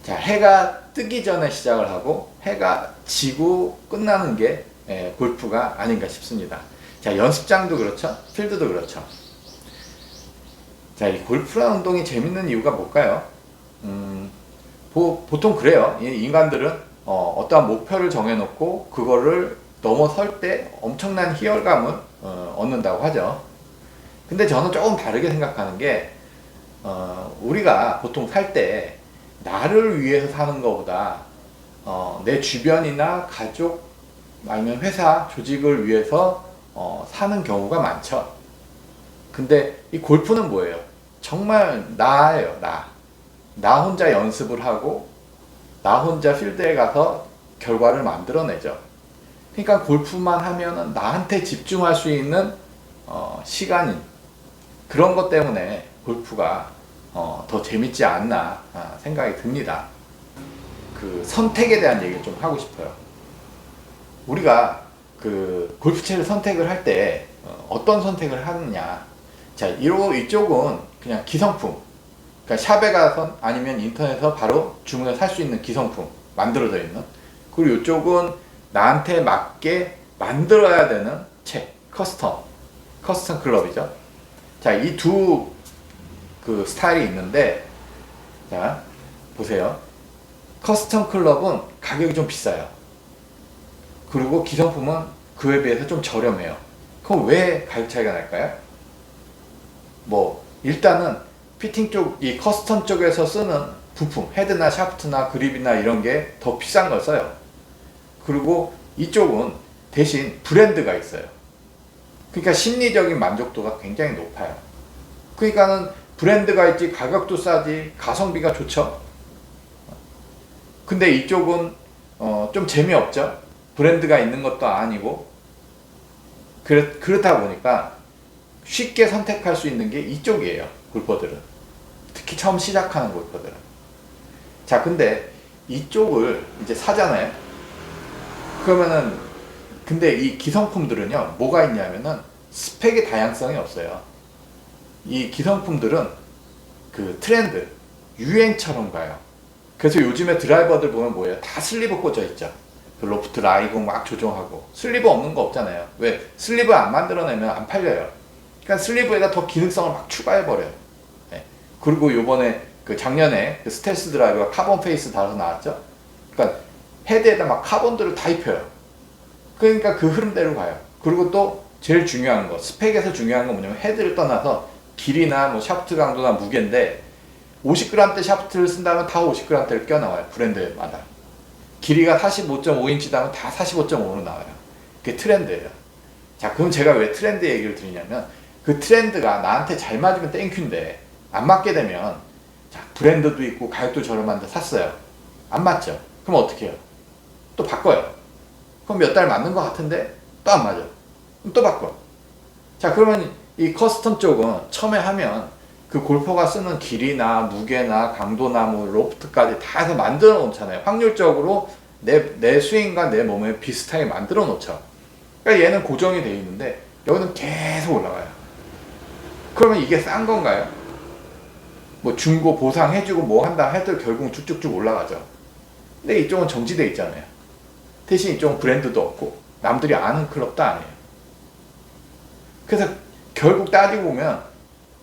자, 해가 뜨기 전에 시작을 하고 해가 지고 끝나는 게 골프가 아닌가 싶습니다. 자, 연습장도 그렇죠. 필드도 그렇죠. 자, 이 골프라는 운동이 재밌는 이유가 뭘까요? 보통 그래요. 이 인간들은 어떠한 목표를 정해놓고 그거를 넘어설 때 엄청난 희열감을 얻는다고 하죠. 근데 저는 조금 다르게 생각하는 게 우리가 보통 살 때 나를 위해서 사는 것보다 내 주변이나 가족 아니면 회사 조직을 위해서 사는 경우가 많죠. 근데 이 골프는 뭐예요? 정말 나예요. 나 혼자 연습을 하고 나 혼자 필드에 가서 결과를 만들어내죠. 그러니까 골프만 하면은 나한테 집중할 수 있는 시간인 그런 것 때문에 골프가 더 재밌지 않나 생각이 듭니다. 그 선택에 대한 얘기를 좀 하고 싶어요. 우리가 그 골프채를 선택을 할 때 어떤 선택을 하느냐. 자, 이쪽은 그냥 기성품. 그러니까 샵에 가서 아니면 인터넷에서 바로 주문해서 살 수 있는 기성품 만들어져 있는. 그리고 이쪽은 나한테 맞게 만들어야 되는 채, 커스텀 클럽이죠. 자, 이 두 그 스타일이 있는데, 자, 보세요. 커스텀 클럽은 가격이 좀 비싸요. 그리고 기성품은 그에 비해서 좀 저렴해요. 그럼 왜 가격 차이가 날까요? 뭐, 일단은 피팅 쪽, 이 커스텀 쪽에서 쓰는 부품, 헤드나 샤프트나 그립이나 이런 게 더 비싼 걸 써요. 그리고 이쪽은 대신 브랜드가 있어요. 그러니까 심리적인 만족도가 굉장히 높아요. 그러니까는 브랜드가 있지, 가격도 싸지, 가성비가 좋죠. 근데 이쪽은 좀 재미없죠. 브랜드가 있는 것도 아니고. 그렇다 보니까 쉽게 선택할 수 있는 게 이쪽이에요. 골퍼들은. 특히 처음 시작하는 골퍼들은. 자, 근데 이쪽을 이제 사잖아요. 그러면은 근데 이 기성품들은요, 뭐가 있냐면은 스펙의 다양성이 없어요. 이 기성품들은 그 트렌드, 유행처럼 가요. 그래서 요즘에 드라이버들 보면 뭐예요? 다 슬리브 꽂혀 있죠. 그 로프트 라이공 막 조정하고. 슬리브 없는 거 없잖아요. 왜? 슬리브 안 만들어내면 안 팔려요. 그러니까 슬리브에다 더 기능성을 막 추가해버려요. 네. 그리고 요번에 그 작년에 그 스텔스 드라이버가 카본 페이스 달아서 나왔죠. 그러니까 헤드에다 막 카본들을 다 입혀요. 그러니까 그 흐름대로 가요. 그리고 또 제일 중요한 거, 스펙에서 중요한 건 뭐냐면 헤드를 떠나서 길이나 뭐 샤프트 강도나 무게인데 50g대 샤프트를 쓴다면 다 50g대를 껴나와요. 브랜드마다. 길이가 45.5인치다면 다 45.5로 나와요. 그게 트렌드예요. 자, 그럼 제가 왜 트렌드 얘기를 드리냐면 그 트렌드가 나한테 잘 맞으면 땡큐인데 안 맞게 되면 자, 브랜드도 있고 가격도 저렴한데 샀어요. 안 맞죠? 그럼 어떻게 해요? 또 바꿔요. 그럼 몇 달 맞는 것 같은데 또 안 맞아. 그럼 또 바꿔. 자, 그러면 이 커스텀 쪽은 처음에 하면 그 골퍼가 쓰는 길이나 무게나 강도나 뭐 로프트까지 다 해서 만들어 놓잖아요. 확률적으로 내 스윙과 내 몸에 비슷하게 만들어 놓죠. 그러니까 얘는 고정이 돼 있는데 여기는 계속 올라가요. 그러면 이게 싼 건가요? 뭐 중고 보상해주고 뭐 한다 해도 결국 쭉쭉쭉 올라가죠. 근데 이쪽은 정지돼 있잖아요. 대신 이쪽은 브랜드도 없고 남들이 아는 클럽도 아니에요. 그래서 결국 따지고 보면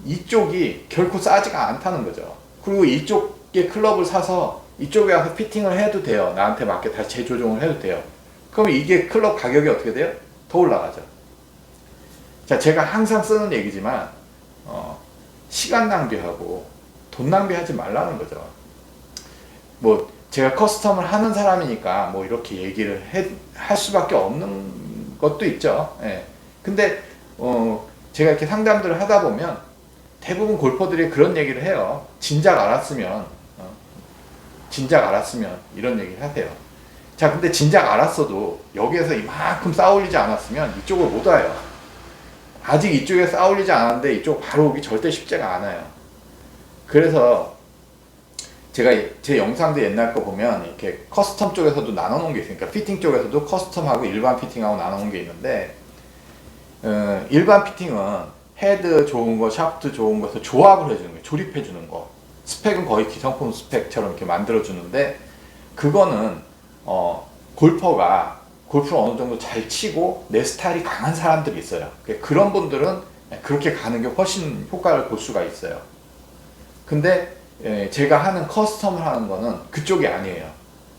이쪽이 결코 싸지가 않다는 거죠. 그리고 이쪽의 클럽을 사서 이쪽에 와서 피팅을 해도 돼요. 나한테 맞게 다시 재조정을 해도 돼요. 그럼 이게 클럽 가격이 어떻게 돼요? 더 올라가죠. 자, 제가 항상 쓰는 얘기지만 시간 낭비하고 돈 낭비하지 말라는 거죠. 뭐 제가 커스텀을 하는 사람이니까 뭐 이렇게 얘기를 할 수밖에 없는 것도 있죠. 예. 근데 제가 이렇게 상담들을 하다 보면 대부분 골퍼들이 그런 얘기를 해요. 진작 알았으면 이런 얘기를 하세요. 자, 근데 진작 알았어도 여기에서 이만큼 쌓아올리지 않았으면 이쪽을 못 와요. 아직 이쪽에 쌓아올리지 않았는데 이쪽 바로 오기 절대 쉽지가 않아요. 그래서 제가 제 영상도 옛날 거 보면 이렇게 커스텀 쪽에서도 나눠 놓은 게 있으니까 피팅 쪽에서도 커스텀하고 일반 피팅하고 나눠 놓은 게 있는데 일반 피팅은 헤드 좋은 거, 샤프트 좋은 거에서 조합을 해주는 거예요. 조립해 주는 거. 스펙은 거의 기성품 스펙처럼 이렇게 만들어주는데, 그거는 골퍼가 골프를 어느 정도 잘 치고 내 스타일이 강한 사람들이 있어요. 그런 분들은 그렇게 가는 게 훨씬 효과를 볼 수가 있어요. 근데 제가 하는 커스텀을 하는 거는 그쪽이 아니에요.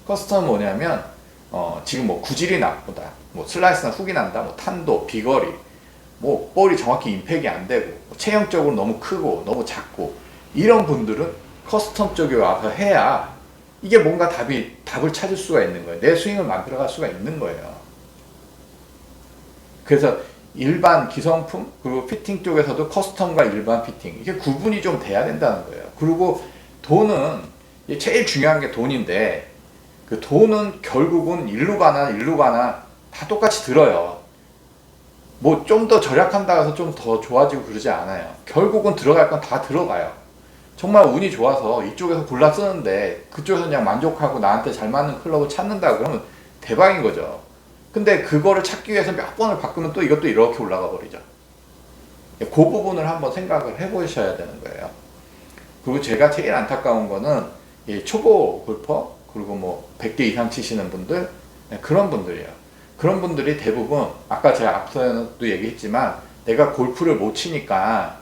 커스텀은 뭐냐면 지금 뭐 구질이 나쁘다, 뭐 슬라이스나 훅이 난다, 뭐 탄도, 비거리, 뭐 볼이 정확히 임팩이 안 되고, 뭐 체형적으로 너무 크고 너무 작고, 이런 분들은 커스텀 쪽에 와서 해야 이게 뭔가 답을 찾을 수가 있는 거예요. 내 스윙을 만들어갈 수가 있는 거예요. 그래서 일반 기성품 그리고 피팅 쪽에서도 커스텀과 일반 피팅, 이게 구분이 좀 돼야 된다는 거예요. 그리고 돈은 제일 중요한 게 돈인데, 그 돈은 결국은 일로 가나 다 똑같이 들어요. 뭐 좀 더 절약한다 해서 좀 더 좋아지고 그러지 않아요. 결국은 들어갈 건 다 들어가요. 정말 운이 좋아서 이쪽에서 골라 쓰는데 그쪽에서 그냥 만족하고 나한테 잘 맞는 클럽을 찾는다 그러면 대박인 거죠. 근데 그거를 찾기 위해서 몇 번을 바꾸면 또 이것도 이렇게 올라가 버리죠. 그 부분을 한번 생각을 해보셔야 되는 거예요. 그리고 제가 제일 안타까운 거는 초보 골퍼, 그리고 뭐 100개 이상 치시는 분들, 그런 분들이에요. 그런 분들이 대부분 아까 제가 앞서도 얘기했지만, 내가 골프를 못 치니까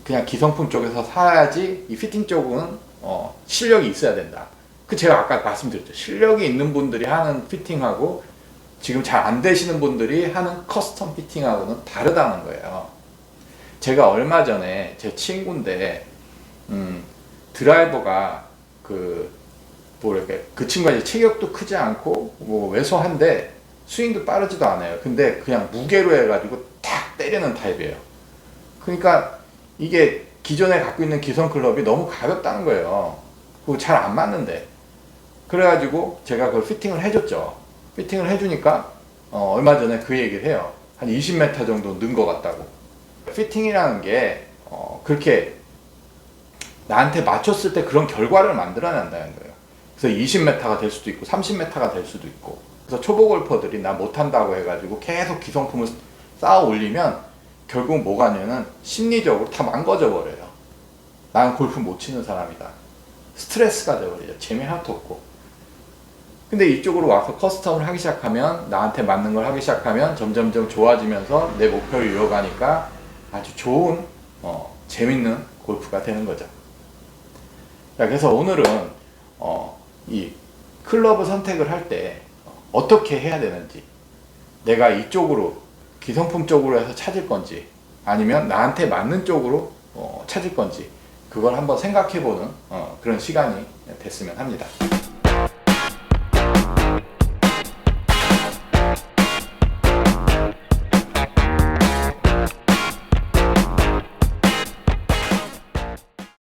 그냥 기성품 쪽에서 사야지, 이 피팅 쪽은 실력이 있어야 된다. 그 제가 아까 말씀드렸죠. 실력이 있는 분들이 하는 피팅하고 지금 잘 안 되시는 분들이 하는 커스텀 피팅하고는 다르다는 거예요. 제가 얼마 전에 제 친구인데 드라이버가 그 친구가 이제 체격도 크지 않고 뭐 왜소한데 스윙도 빠르지도 않아요. 근데 그냥 무게로 해가지고 탁 때리는 타입이에요. 그러니까 이게 기존에 갖고 있는 기성 클럽이 너무 가볍다는 거예요. 그리고 잘 안 맞는데. 그래가지고 제가 그걸 피팅을 해줬죠. 피팅을 해주니까 얼마 전에 그 얘기를 해요. 한 20m 정도 는 것 같다고. 피팅이라는 게 그렇게 나한테 맞췄을 때 그런 결과를 만들어낸다는 거예요. 그래서 20m가 될 수도 있고 30m가 될 수도 있고. 그래서 초보 골퍼들이 나 못한다고 해가지고 계속 기성품을 쌓아 올리면 결국 뭐가 하냐면 심리적으로 다 망가져 버려요. 난 골프 못 치는 사람이다. 스트레스가 돼버리죠. 재미 하나도 없고. 근데 이쪽으로 와서 커스텀을 하기 시작하면, 나한테 맞는 걸 하기 시작하면 점점점 좋아지면서 내 목표를 이뤄가니까 아주 좋은 재밌는 골프가 되는 거죠. 그래서 오늘은 이 클럽을 선택을 할 때 어떻게 해야 되는지, 내가 이쪽으로 기성품 쪽으로 해서 찾을 건지 아니면 나한테 맞는 쪽으로 찾을 건지, 그걸 한번 생각해보는 그런 시간이 됐으면 합니다.